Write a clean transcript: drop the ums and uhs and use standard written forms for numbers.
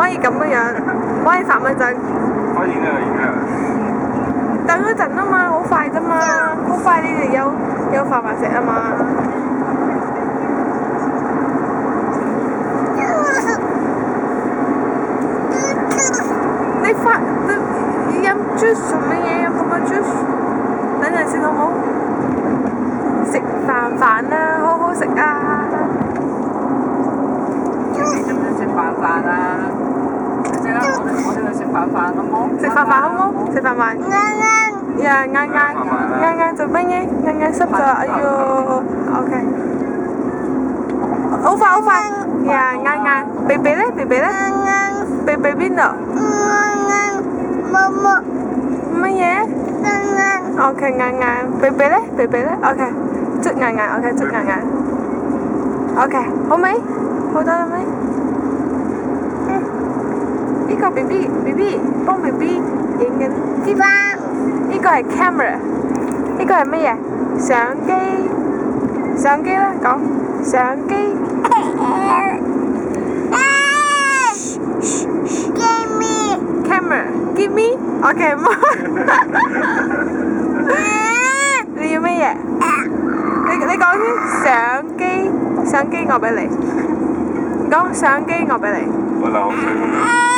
可以咁樣樣，唔可以發蚊陣。可以啦，而家。等一陣啊嘛，好快啫嘛，好快你哋有飯食啊嘛。你飲 juice 做乜嘢？飲咁多 juice？等陣先好唔好？食飯啦，好好食啊！你中唔中意食飯啊？即係我哋去食飯好冇？食飯好冇？食飯。呀，啱做乜嘢？啱濕咗，哎呦 ，OK。好快。呀，啱，肥肥咧？肥邊度？乜嘢？OK，啱，肥肥咧？OK，捽啱，OK，捽啱。OK，好未？好得啦未？呢個 BB 幫 BB 影緊啲啦。呢個係 camera， 呢個係乜嘢？相機啦，講相機。Camera，give me，OK，你要乜嘢？你講先，相機我俾你。講相機我俾你。我流口水。